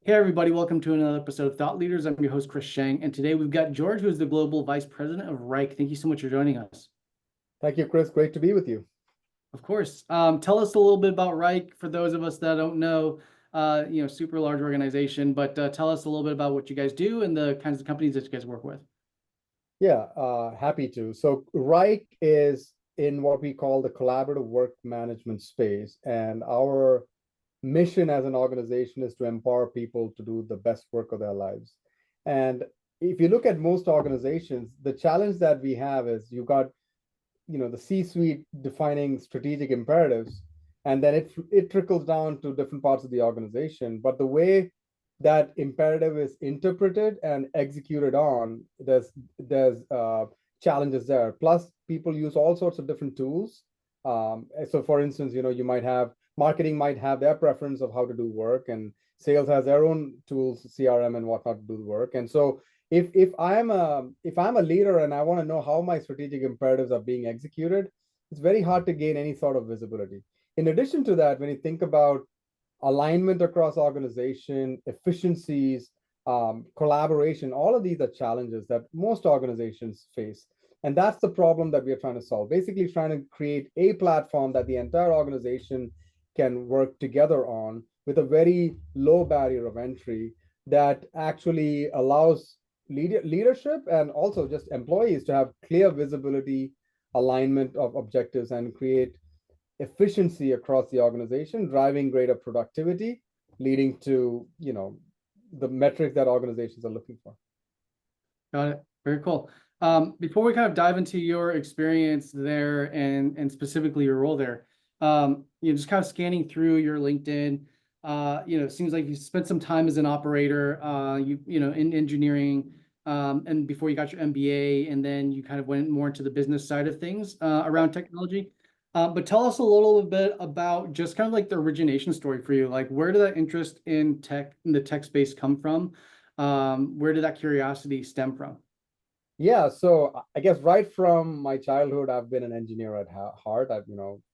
Hey everybody, welcome to another episode of Thought Leaders. I'm your host, Chris Sheng, and today we've got George, who's the Global Vice President of Wrike. Thank you so much for joining us. Thank you, Chris. Great to be with you. Of course. Tell us a little bit about Wrike for those of us that don't know, super large organization, but tell us a little bit about what you guys do and the kinds of companies that you guys work with. Yeah, happy to. So Wrike is in what we call the collaborative work management space, and our mission as an organization is to empower people to do the best work of their lives. And if you look at most organizations, the challenge that we have is you've got, the C-suite defining strategic imperatives, and then it trickles down to different parts of the organization. But the way that imperative is interpreted and executed on, there's challenges there. Plus, people use all sorts of different tools. So, for instance, you might have marketing might have their preference of how to do work, and sales has their own tools, CRM and whatnot to do the work. And so, if I'm a leader and I want to know how my strategic imperatives are being executed, it's very hard to gain any sort of visibility. In addition to that, when you think about alignment across organization, efficiencies, collaboration, all of these are challenges that most organizations face. And that's the problem that we are trying to solve. Basically, trying to create a platform that the entire organization can work together on with a very low barrier of entry that actually allows leadership and also just employees to have clear visibility, alignment of objectives, and create efficiency across the organization, driving greater productivity, leading to the metrics that organizations are looking for. Got it. Very cool. Before we kind of dive into your experience there and specifically your role there, just kind of scanning through your LinkedIn, it seems like you spent some time as an operator, in engineering, and before you got your MBA, and then you kind of went more into the business side of things around technology. But tell us a little bit about just kind of like the origination story for you. Like, where did that interest in the tech space come from? Where did that curiosity stem from? Yeah, so I guess right from my childhood, I've been an engineer at heart.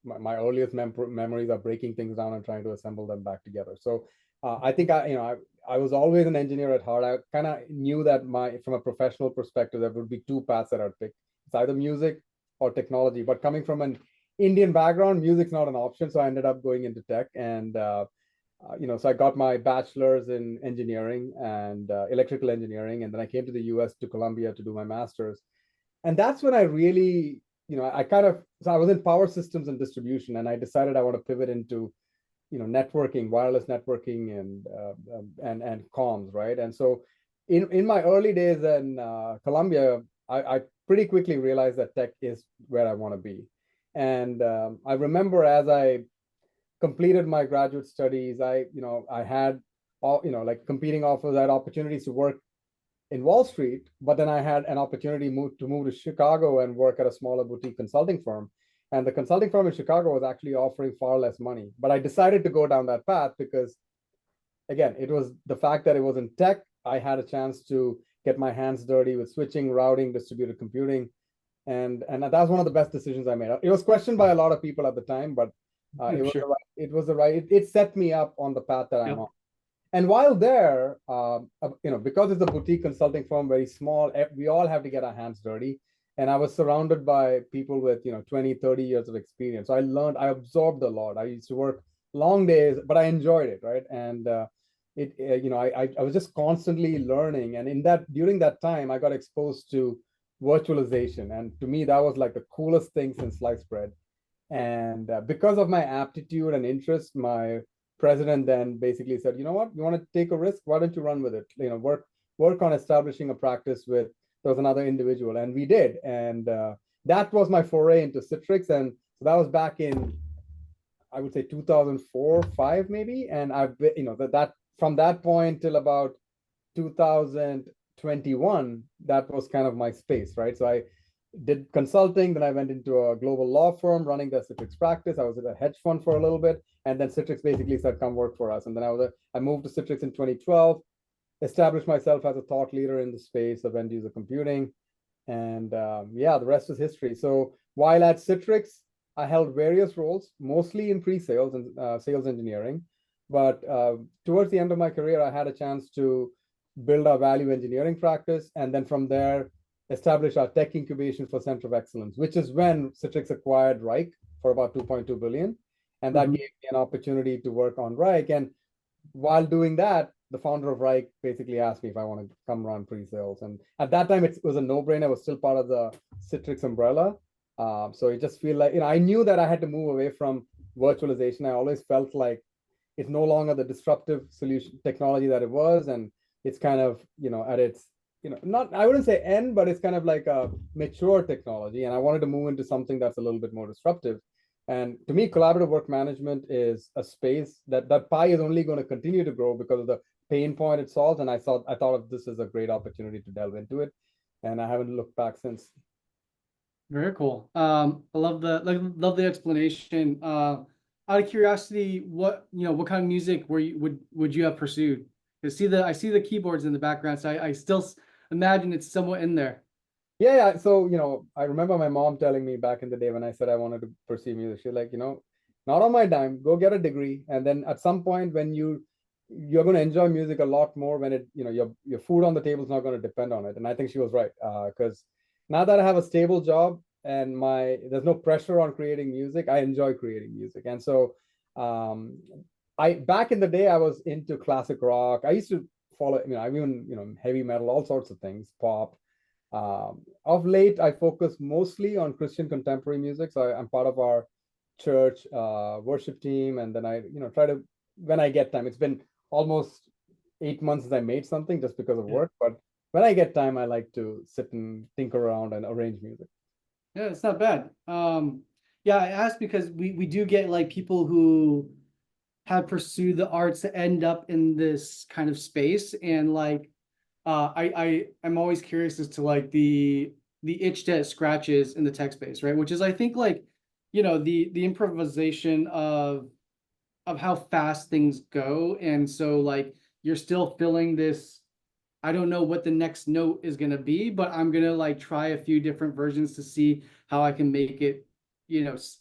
My earliest memories are breaking things down and trying to assemble them back together. So I think I was always an engineer at heart. I kind of knew that from a professional perspective, there would be two paths that I'd pick. It's either music or technology. But coming from an Indian background, music's not an option. So I ended up going into tech, and so I got my bachelor's in engineering and electrical engineering, and then I came to the U.S. to Columbia to do my master's. And that's when I really, so I was in power systems and distribution, and I decided I want to pivot into, networking, wireless networking, and comms, right? And so, in my early days in Columbia, I pretty quickly realized that tech is where I want to be. And I remember as I completed my graduate studies, I had all, like competing offers. I had opportunities to work in Wall Street, but then I had an opportunity to move to Chicago and work at a smaller boutique consulting firm. And the consulting firm in Chicago was actually offering far less money. But I decided to go down that path because, again, it was the fact that it was in tech. I had a chance to get my hands dirty with switching, routing, distributed computing, and that was one of the best decisions I made. It was questioned by a lot of people at the time, but Sure. it set me up on the path that I'm Yep. on. And while there, because it's a boutique consulting firm, very small, we all have to get our hands dirty. And I was surrounded by people with 20, 30 years of experience. So I absorbed a lot. I used to work long days, but I enjoyed it, right? And I was just constantly learning. And during that time, I got exposed to virtualization, and to me, that was like the coolest thing since sliced bread. And because of my aptitude and interest, my president then basically said, you know what, you want to take a risk? Why don't you run with it? Work on establishing a practice with, there was another individual, and we did. And that was my foray into Citrix. And so that was back in, I would say 2004, 5 maybe. And I've been, that from that point till about 2021, that was kind of my space, right? So I did consulting, then I went into a global law firm running the Citrix practice. I was at a hedge fund for a little bit, and then Citrix basically said, "Come work for us." And then I moved to Citrix in 2012, established myself as a thought leader in the space of end user computing, and yeah, the rest is history. So while at Citrix, I held various roles, mostly in pre-sales and sales engineering. But towards the end of my career, I had a chance to build our value engineering practice, and then from there, establish our tech incubation for Center of Excellence, which is when Citrix acquired Wrike for about 2.2 billion. And that Mhm. gave me an opportunity to work on Wrike. And while doing that, the founder of Wrike basically asked me if I want to come run pre-sales. And at that time, it was a no-brainer. I was still part of the Citrix umbrella. So it just feel like, I knew that I had to move away from virtualization. I always felt like it's no longer the disruptive solution technology that it was. And it's kind of, at its, not, I wouldn't say end, but it's kind of like a mature technology. And I wanted to move into something that's a little bit more disruptive. And to me, collaborative work management is a space that pie is only going to continue to grow because of the pain point it solves. And I thought of this as a great opportunity to delve into it. And I haven't looked back since. Very cool. I love the explanation. Out of curiosity, what kind of music would you have pursued? I see the keyboards in the background, so I still imagine it's somewhat in there. Yeah. So, I remember my mom telling me back in the day when I said I wanted to pursue music, she's like, not on my dime, go get a degree. And then at some point when you're going to enjoy music a lot more when your food on the table is not going to depend on it. And I think she was right. Because now that I have a stable job and there's no pressure on creating music, I enjoy creating music. And so um back in the day I was into classic rock. I used to follow, I even, heavy metal, all sorts of things, pop. Of late, I focus mostly on Christian contemporary music. So I'm part of our church worship team, and then I, try to, when I get time. It's been almost 8 months since I made something just because of Yeah, work, but when I get time, I like to sit and think around and arrange music. yeah, it's not bad. Yeah, I asked because we do get like people who have pursued the arts to end up in this kind of space, and like I'm always curious as to like the itch that it scratches in the tech space, right? Which is I think like the improvisation of how fast things go, and so like you're still filling this. I don't know what the next note is gonna be, but I'm gonna like try a few different versions to see how I can make it,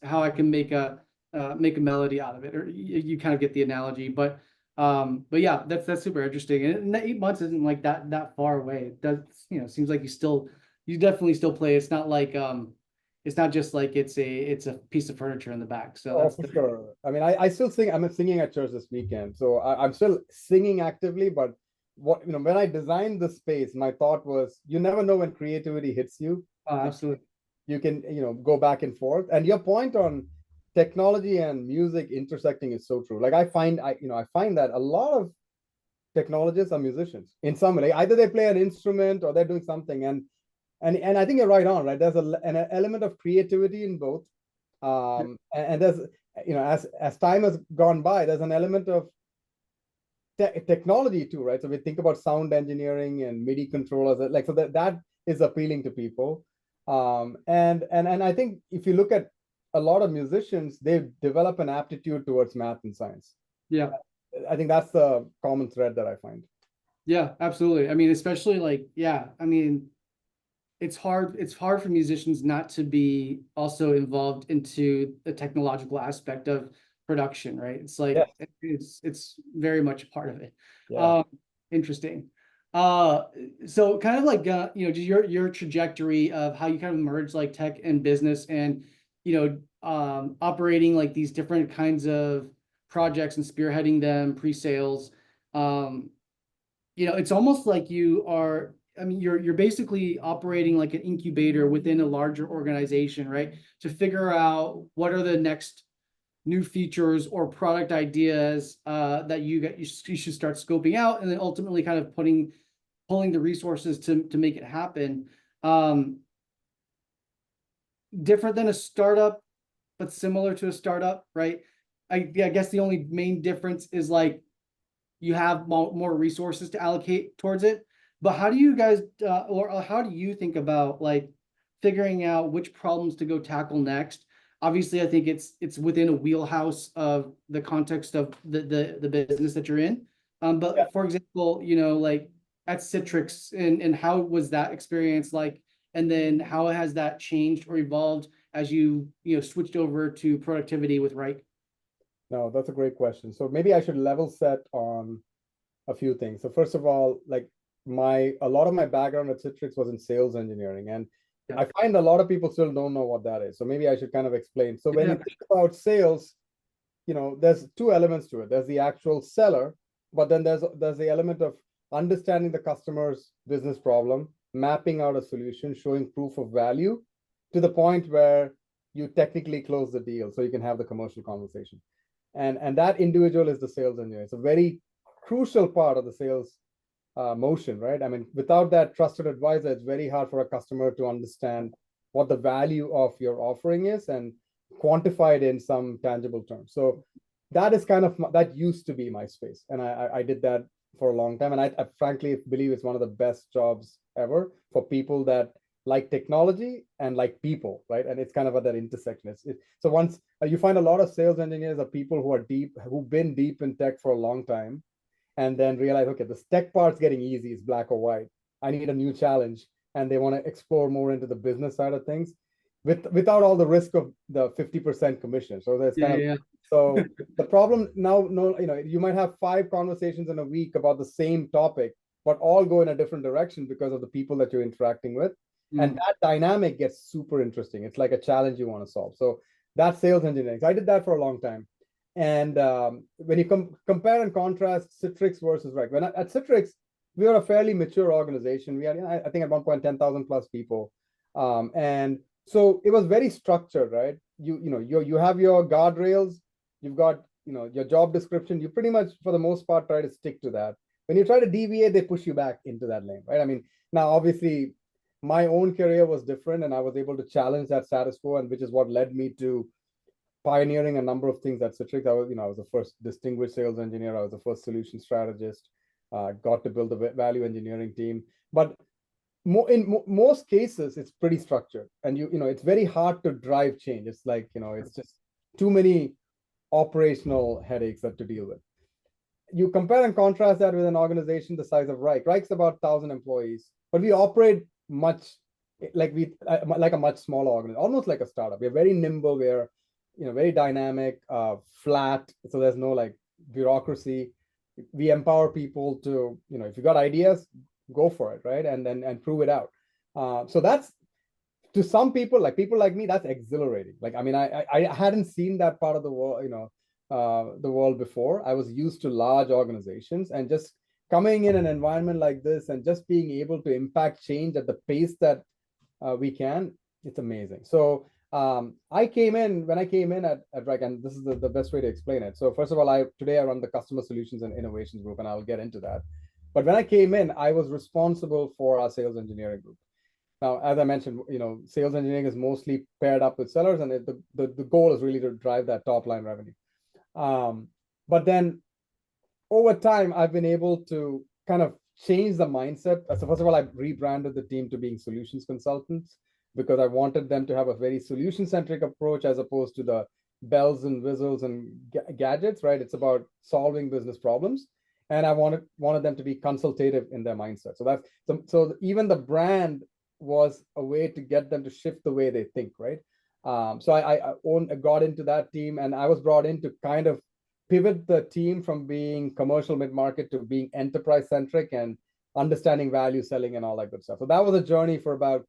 how I can make a melody out of it, or you kind of get the analogy. But yeah, that's super interesting. And 8 months isn't like that far away. It does, seems like you definitely still play. It's not just like it's a piece of furniture in the back. So Oh, that's for sure. I mean, I still sing. I'm singing at church this weekend, so I'm still singing actively. But when I designed the space, my thought was, you never know when creativity hits you. absolutely. You can, go back and forth. And your point on technology and music intersecting is so true. Like I find that a lot of technologists are musicians in some way. Like either they play an instrument or they're doing something. And I think you're right on, right? There's an element of creativity in both. And there's, as time has gone by, there's an element of technology too, right? So we think about sound engineering and MIDI controllers, like, so that is appealing to people. And I think if you look at a lot of musicians, they develop an aptitude towards math and science. Yeah. I think that's the common thread that I find. Yeah, absolutely. I mean, especially like, yeah, I mean, it's hard for musicians not to be also involved into the technological aspect of production, right? It's like Yes. it's very much a part of it. Yeah. Um, Interesting. Uh, so kind of like just your trajectory of how you kind of merge like tech and business, and operating like these different kinds of projects and spearheading them pre-sales. Um, it's almost like you are, I mean, you're basically operating like an incubator within a larger organization, right? To figure out what are the next new features or product ideas that you should start scoping out, and then ultimately kind of pulling the resources to make it happen. Um, Different than a startup, but similar to a startup, right? I guess the only main difference is like you have more resources to allocate towards it. But how do you guys, or how do you think about like figuring out which problems to go tackle next? Obviously, I think it's within a wheelhouse of the context of the business that you're in. Yeah. But for example, like at Citrix, and how was that experience like? And then how has that changed or evolved as you switched over to productivity with Wrike? No, that's a great question. So maybe I should level set on a few things. So first of all, like a lot of my background at Citrix was in sales engineering, and Yeah. I find a lot of people still don't know what that is. So maybe I should kind of explain. So when Yeah. you think about sales, there's two elements to it. There's the actual seller, but then there's the element of understanding the customer's business problem, mapping out a solution, showing proof of value to the point where you technically close the deal so you can have the commercial conversation. And that individual is the sales engineer. It's a very crucial part of the sales motion, right? I mean, without that trusted advisor, it's very hard for a customer to understand what the value of your offering is and quantify it in some tangible terms. So that is kind of that used to be my space, and I did that for a long time, and I frankly believe it's one of the best jobs ever for people that like technology and like people, right? And it's kind of at that intersection. So once you find a lot of sales engineers are people who've been deep in tech for a long time, and then realize, okay, this tech part's getting easy, it's black or white. I need a new challenge, and they want to explore more into the business side of things, without all the risk of the 50% commission. So that's Yeah. kind of Yeah. so the problem now. No, you might have 5 conversations in a week about the same topic, but all go in a different direction because of the people that you're interacting with, and that dynamic gets super interesting. It's like a challenge you want to solve. So that's sales engineering. So I did that for a long time. And when you compare and contrast Citrix versus Wrike, at Citrix, we were a fairly mature organization. We had, I think at one point, 10,000 plus people. And so it was very structured, right? You have your guardrails, you've got, your job description. You pretty much, for the most part, try to stick to that. When you try to deviate, they push you back into that lane, right? I mean, now obviously my own career was different, and I was able to challenge that status quo, and which is what led me to pioneering a number of things at Citrix. I was the first distinguished sales engineer. I was the first solution strategist. Got to build a value engineering team. But in most cases, it's pretty structured, and it's very hard to drive change. It's like it's just too many operational headaches that to deal with. You compare and contrast that with an organization the size of Wrike. Wrike's about 1,000 employees, but we operate much like a much smaller organization, almost like a startup. We're very nimble. We're very dynamic, flat. So there's no like bureaucracy. We empower people to, if you got ideas, go for it, right? And prove it out. So that's, to some people like me, that's exhilarating. Like, I mean, I hadn't seen that part of the world, the world before. I was used to large organizations, and just coming in an environment like this and just being able to impact change at the pace that we can, it's amazing. So when I came in at Wrike, and this is the best way to explain it. So first of all, today I run the customer solutions and innovations group, and I'll get into that. But when I came in, I was responsible for our sales engineering group. Now, as I mentioned, sales engineering is mostly paired up with sellers, and the goal is really to drive that top line revenue. But then over time, I've been able to kind of change the mindset. So first of all, I rebranded the team to being solutions consultants, because I wanted them to have a very solution-centric approach as opposed to the bells and whistles and gadgets, right? It's about solving business problems. And I wanted them to be consultative in their mindset. So even the brand was a way to get them to shift the way they think, right? So I got into that team, and I was brought in to kind of pivot the team from being commercial mid-market to being enterprise-centric and understanding value selling and all that good stuff. So that was a journey for about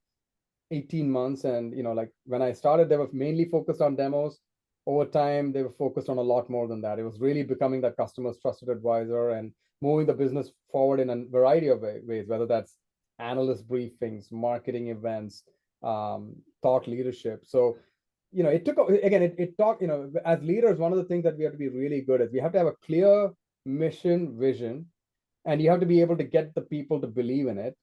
18 months. And like when I started, they were mainly focused on demos. Over time, they were focused on a lot more than that. It was really becoming that customer's trusted advisor and moving the business forward in a variety of ways, whether that's analyst briefings, marketing events, thought leadership. So it took, again, it taught, as leaders, one of the things that we have to be really good at, we have to have a clear mission, vision, and you have to be able to get the people to believe in it.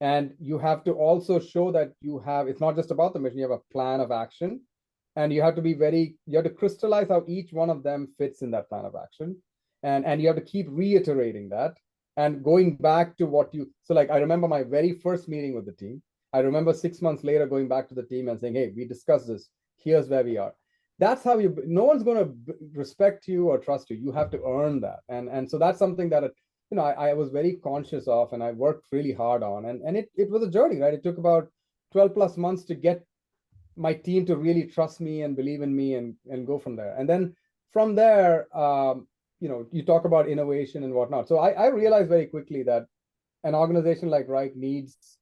And you have to also show that it's not just about the mission, you have a plan of action, and you have to crystallize how each one of them fits in that plan of action. And you have to keep reiterating that and going back to so like, I remember my very first meeting with the team. I remember 6 months later going back to the team and saying, hey, we discussed this. Here's where we are. That's how no one's going to respect you or trust you. You have to earn that. And so that's something that, I was very conscious of, and I worked really hard on. And it was a journey, right? It took about 12 plus months to get my team to really trust me and believe in me and go from there. And then from there, you talk about innovation and whatnot. So I realized very quickly that an organization like Wrike needs,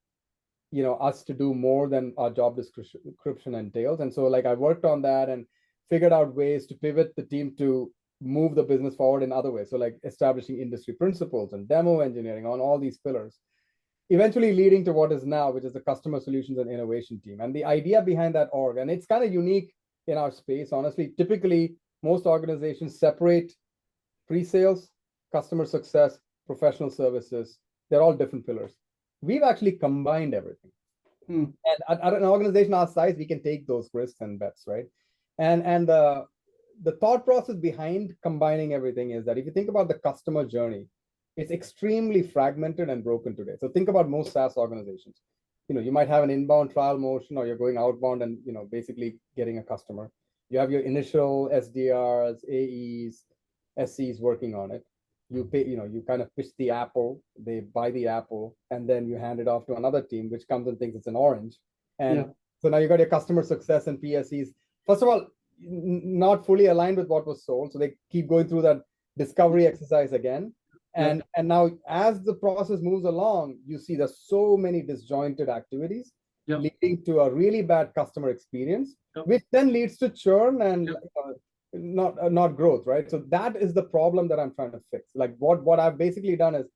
us to do more than our job description entails. And so like I worked on that and figured out ways to pivot the team to move the business forward in other ways. So like establishing industry principles and demo engineering on all these pillars, eventually leading to what is now, which is the customer solutions and innovation team. And the idea behind that org, and it's kind of unique in our space, honestly. Typically, most organizations separate pre-sales, customer success, professional services. They're all different pillars. We've actually combined everything. And at an organization our size, we can take those risks and bets, right? And the thought process behind combining everything is that if you think about the customer journey, it's extremely fragmented and broken today. So think about most SaaS organizations. You might have an inbound trial motion, or you're going outbound and basically getting a customer. You have your initial SDRs, AEs, SCs working on it. You pay, you kind of pitch the apple, they buy the apple, and then you hand it off to another team, which comes and thinks it's an orange. And so now you got your customer success and PSEs. First of all, not fully aligned with what was sold. So they keep going through that discovery exercise again. And now as the process moves along, you see there's so many disjointed activities leading to a really bad customer experience, which then leads to churn and not growth, right? So that is the problem that I'm trying to fix. Like what I've basically done is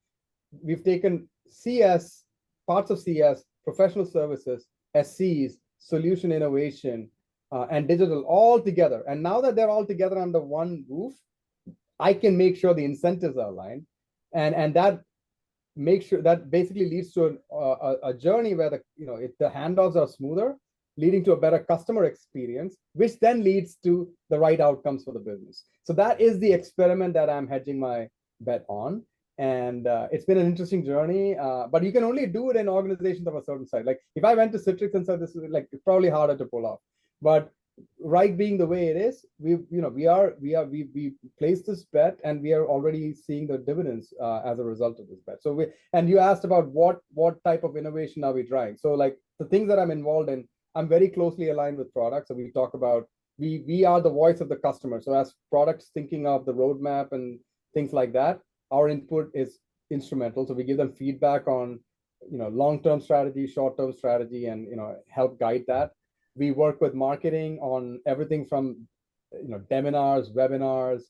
we've taken CS, parts of CS, professional services, SCs, solution innovation, and digital all together. And now that they're all together under one roof, I can make sure the incentives are aligned. And that makes sure that basically leads to a journey where the handoffs are smoother, leading to a better customer experience, which then leads to the right outcomes for the business. So that is the experiment that I'm hedging my bet on. And it's been an interesting journey, but you can only do it in organizations of a certain size. Like if I went to Citrix and said this is like, it's probably harder to pull off. But Wrike being the way it is, we placed this bet and we are already seeing the dividends as a result of this bet. So and you asked about what type of innovation are we trying. So like the things that I'm involved in, I'm very closely aligned with products. So we talk about, we are the voice of the customer. So as products thinking of the roadmap and things like that, our input is instrumental. So we give them feedback on, long-term strategy, short-term strategy, and, help guide that. We work with marketing on everything from, seminars, webinars,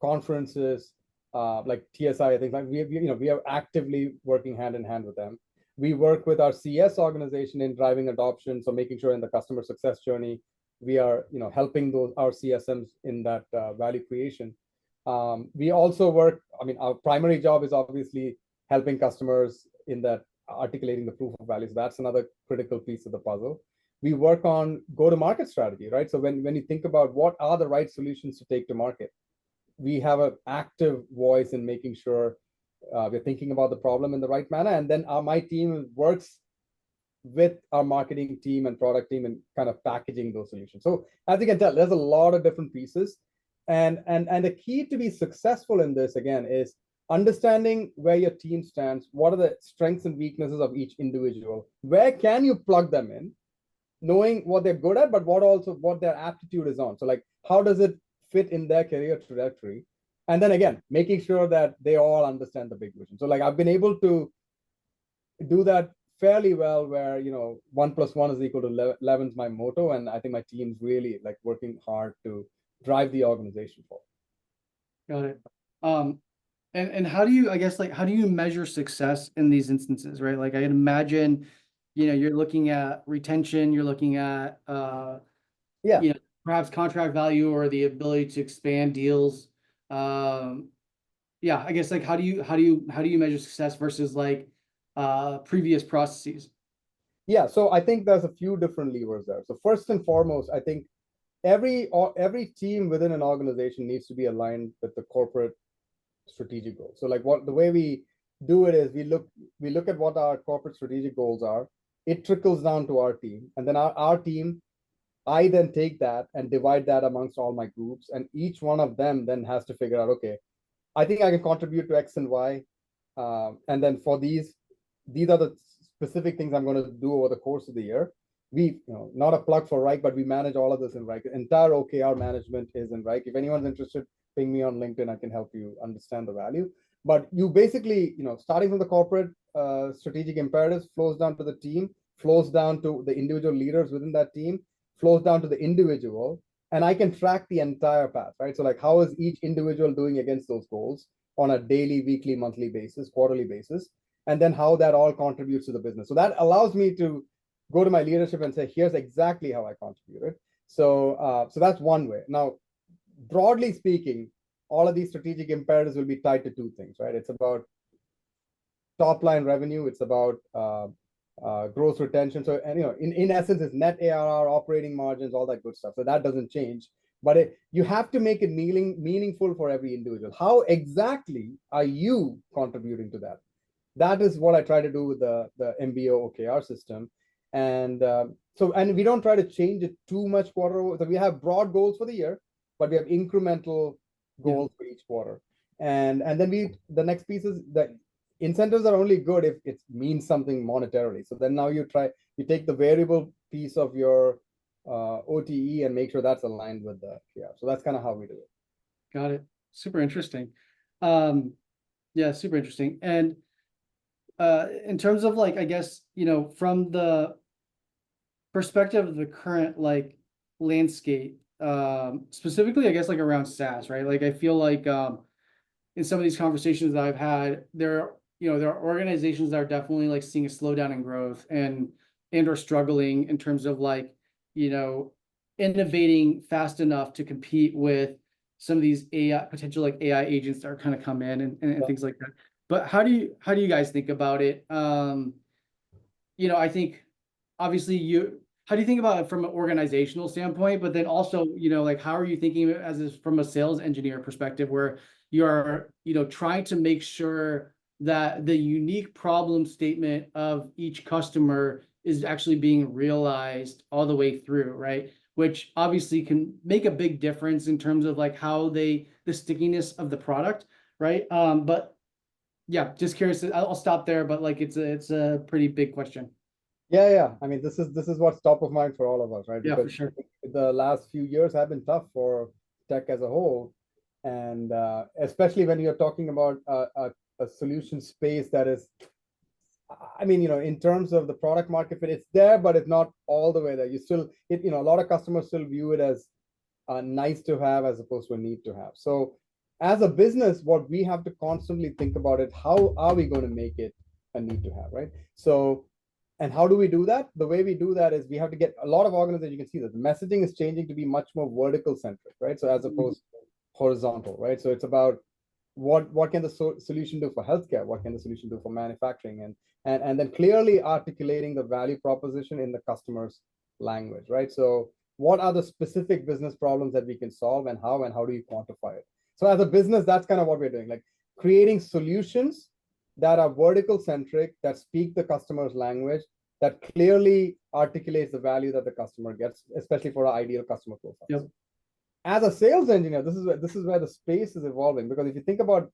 conferences, like TSI, things like we are actively working hand in hand with them. We work with our CS organization in driving adoption. So making sure in the customer success journey, we are, helping our CSMs in that value creation. We also work, our primary job is obviously helping customers in that articulating the proof of value. So that's another critical piece of the puzzle. We work on go-to-market strategy, right? So when you think about what are the right solutions to take to market, we have an active voice in making sure we're thinking about the problem in the right manner. And then my team works with our marketing team and product team and kind of packaging those solutions. So as you can tell, there's a lot of different pieces. And the key to be successful in this, again, is understanding where your team stands, what are the strengths and weaknesses of each individual, where can you plug them in, knowing what they're good at, but what their aptitude is on. So like, how does it fit in their career trajectory? And then again, making sure that they all understand the big vision. So like, I've been able to do that fairly well, where 1 + 1 is equal to 11 is my motto, and I think my team's really like working hard to drive the organization forward. Got it. And how do you, I guess, like, how do you measure success in these instances, right? Like, I'd imagine, you're looking at retention, you're looking at, perhaps contract value or the ability to expand deals. I guess, like, how do you measure success versus like previous processes? Yeah, so I think there's a few different levers there. So first and foremost, I think every team within an organization needs to be aligned with the corporate strategic goals. So like the way we do it is we look at what our corporate strategic goals are. It trickles down to our team, and then our team, I then take that and divide that amongst all my groups, and each one of them then has to figure out, okay, I think I can contribute to X and Y, and then for these are the specific things I'm going to do over the course of the year. not a plug for Wrike, but we manage all of this in Wrike. Entire OKR management is in Wrike. If anyone's interested, ping me on LinkedIn. I can help you understand the value. But you basically, starting from the corporate strategic imperatives, flows down to the team, flows down to the individual leaders within that team, flows down to the individual, and I can track the entire path, right? So like, how is each individual doing against those goals on a daily, weekly, monthly basis, quarterly basis, and then how that all contributes to the business. So that allows me to go to my leadership and say, here's exactly how I contributed. So that's one way. Now, broadly speaking, all of these strategic imperatives will be tied to two things, right? It's about top line revenue. It's about gross retention. So, and in essence, it's net ARR, operating margins, all that good stuff. So that doesn't change. But you have to make it meaningful for every individual. How exactly are you contributing to that? That is what I try to do with the MBO OKR system. And and we don't try to change it too much quarter. So we have broad goals for the year, but we have incremental goals for each quarter. And then the next piece is that incentives are only good if it means something monetarily. So then now you take the variable piece of your OTE and make sure that's aligned with the PR. So that's kind of how we do it. Got it. Super interesting. Yeah, super interesting. And in terms of like, I guess, from the perspective of the current like landscape, specifically, I guess, like around SaaS, right? Like, I feel like in some of these conversations that I've had, there are organizations that are definitely like seeing a slowdown in growth and are struggling in terms of like, innovating fast enough to compete with some of these potential like AI agents that are kind of come in and things like that. But how do you guys think about it? I think obviously how do you think about it from an organizational standpoint, but then also, like, how are you thinking from a sales engineer perspective, where you're, trying to make sure that the unique problem statement of each customer is actually being realized all the way through, right? Which obviously can make a big difference in terms of like the stickiness of the product, right? But yeah, just curious. I'll stop there, but like it's a pretty big question. Yeah. I mean, this is what's top of mind for all of us, right? Yeah, because for sure. the last few years have been tough for tech as a whole, and especially when you're talking about a solution space that is, I mean, in terms of the product market fit, it's there, but it's not all the way there. A lot of customers still view it as nice to have as opposed to a need to have. So as a business, what we have to constantly think about it, how are we going to make it a need to have, right? So, and how do we do that? The way we do that is we have to get a lot of organizations, you can see that the messaging is changing to be much more vertical centric, right? So as opposed to horizontal, right? So it's about what can the solution do for healthcare? What can the solution do for manufacturing? And then clearly articulating the value proposition in the customer's language, right? So what are the specific business problems that we can solve, and how do you quantify it? So as a business, that's kind of what we're doing, like creating solutions that are vertical centric, that speak the customer's language, that clearly articulates the value that the customer gets, especially for our ideal customer profile. Yep. As a sales engineer, this is where the space is evolving, because if you think about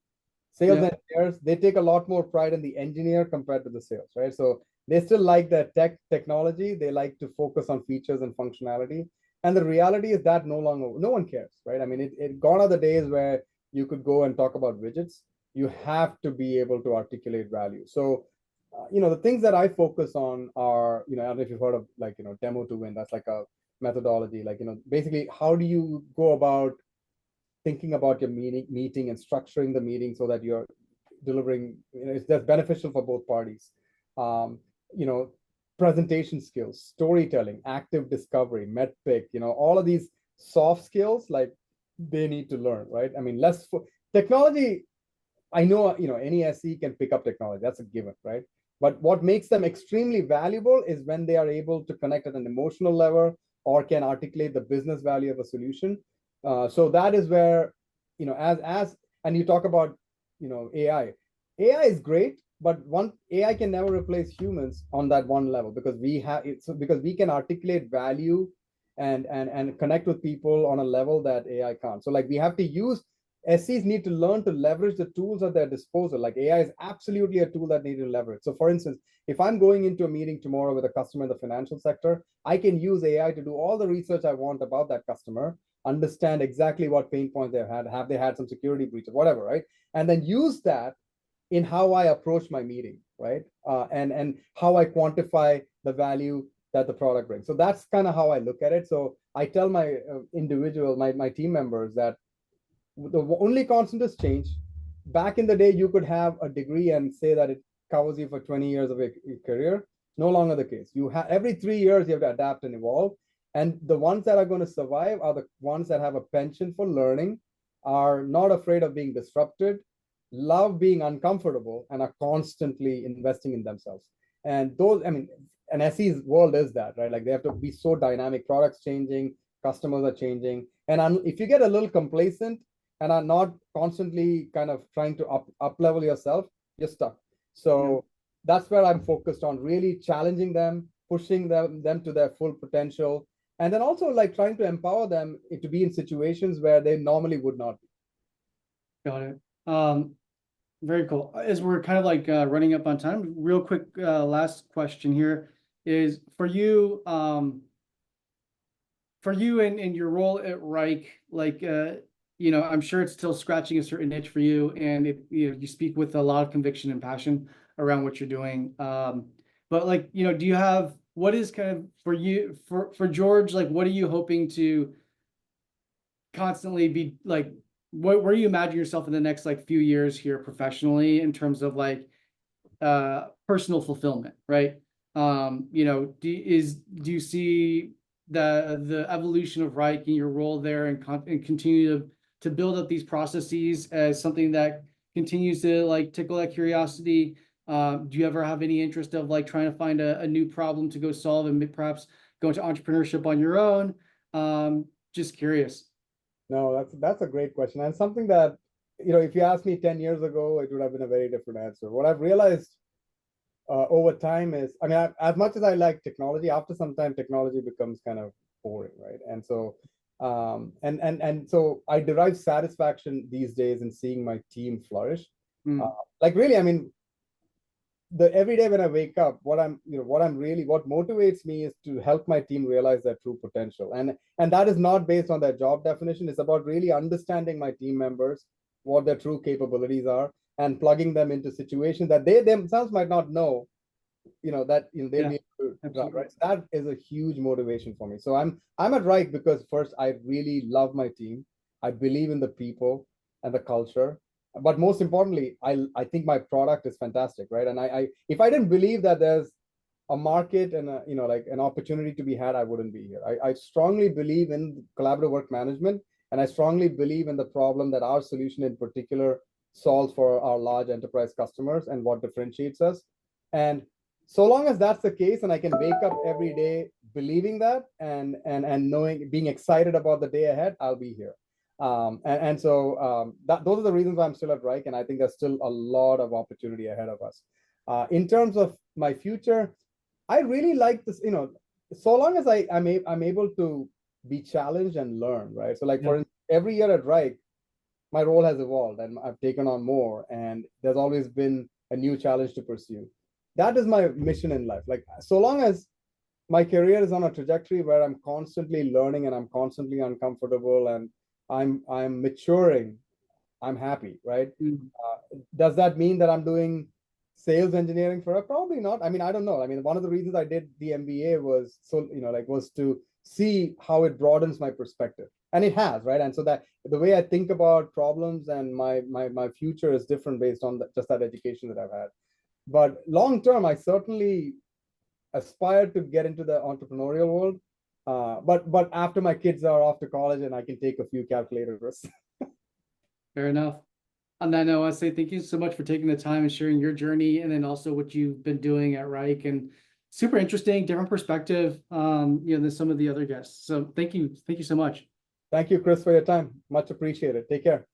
sales engineers, they take a lot more pride in the engineer compared to the sales, right? So they still like the technology. They like to focus on features and functionality. And the reality is that no one cares, right? I mean, it gone are the days where you could go and talk about widgets. You have to be able to articulate value. So, the things that I focus on are, I don't know if you've heard of like, demo to win. That's like a methodology, like, basically how do you go about thinking about your meeting and structuring the meeting so that you're delivering, that's beneficial for both parties. Presentation skills, storytelling, active discovery, medpic, all of these soft skills, like they need to learn, right? I mean, technology, I know, any SE can pick up technology. That's a given, right? But what makes them extremely valuable is when they are able to connect at an emotional level or can articulate the business value of a solution. So that is where, and you talk about, AI is great, but AI can never replace humans on that one level, because because we can articulate value and connect with people on a level that AI can't. So like we have to use SEs need to learn to leverage the tools at their disposal. Like AI is absolutely a tool that need to leverage. So for instance, if I'm going into a meeting tomorrow with a customer in the financial sector, I can use AI to do all the research I want about that customer, understand exactly what pain points they've had, have they had some security breaches, whatever, right? And then use that in how I approach my meeting, right? And how I quantify the value that the product brings. So that's kind of how I look at it. So I tell my my team members that the only constant is change. Back in the day, you could have a degree and say that it covers you for 20 years of a career. No longer the case. You have every 3 years you have to adapt and evolve. And the ones that are going to survive are the ones that have a penchant for learning, are not afraid of being disrupted, love being uncomfortable, and are constantly investing in themselves. And those, I mean, an SE's world is that, right? Like they have to be so dynamic, products changing, customers are changing. And if you get a little complacent and are not constantly kind of trying to up level yourself, you're stuck. So that's where I'm focused on, really challenging them, pushing them to their full potential, and then also like trying to empower them to be in situations where they normally would not be. Got it. Very cool. As we're kind of like running up on time, real quick, last question here is for you and your role at Wrike, like, you know, I'm sure it's still scratching a certain itch for you, and you speak with a lot of conviction and passion around what you're doing. But like, you know, do you have, what is kind of for you, for George, like, what are you hoping to constantly be like, where do you imagine yourself in the next like few years here professionally in terms of like personal fulfillment, right? You know, do you see the evolution of Wrike and your role there, and continue to build up these processes as something that continues to like tickle that curiosity? Do you ever have any interest of like trying to find a new problem to go solve and perhaps go into entrepreneurship on your own? Just curious. No, that's a great question, and something that, you know, if you asked me 10 years ago, it would have been a very different answer. What I've realized over time is, I mean, as much as I like technology, after some time, technology becomes kind of boring, right? And so, and so I derive satisfaction these days in seeing my team flourish. Like really, I mean, the every day when I wake up, what motivates me is to help my team realize their true potential. And that is not based on their job definition. It's about really understanding my team members, what their true capabilities are, and plugging them into situations that they themselves might not know, that they'll be able to, right? So that is a huge motivation for me. So I'm at Wrike because first, I really love my team. I believe in the people and the culture. But most importantly, I think my product is fantastic, right? And I if I didn't believe that there's a market and like an opportunity to be had, I wouldn't be here. I strongly believe in collaborative work management, and I strongly believe in the problem that our solution in particular solves for our large enterprise customers and what differentiates us. And so long as that's the case, and I can wake up every day believing that and knowing, being excited about the day ahead, I'll be here. So those are the reasons why I'm still at Wrike, and I think there's still a lot of opportunity ahead of us. In terms of my future, I really like this, so long as I'm able to be challenged and learn, right? So like for every year at Wrike, my role has evolved and I've taken on more, and there's always been a new challenge to pursue. That is my mission in life. Like, so long as my career is on a trajectory where I'm constantly learning and I'm constantly uncomfortable and I'm maturing, I'm happy, right? Does that mean that I'm doing sales engineering forever? Probably not. I mean, I don't know. I mean, one of the reasons I did the MBA was was to see how it broadens my perspective, and it has, right? And so that the way I think about problems and my future is different based on just that education that I've had. But long term, I certainly aspire to get into the entrepreneurial world. But after my kids are off to college and I can take a few calculator risks. Fair enough. On that note, I want to say thank you so much for taking the time and sharing your journey, and then also what you've been doing at Wrike, and super interesting, different perspective, than some of the other guests. So thank you so much. Thank you, Chris, for your time. Much appreciated. Take care.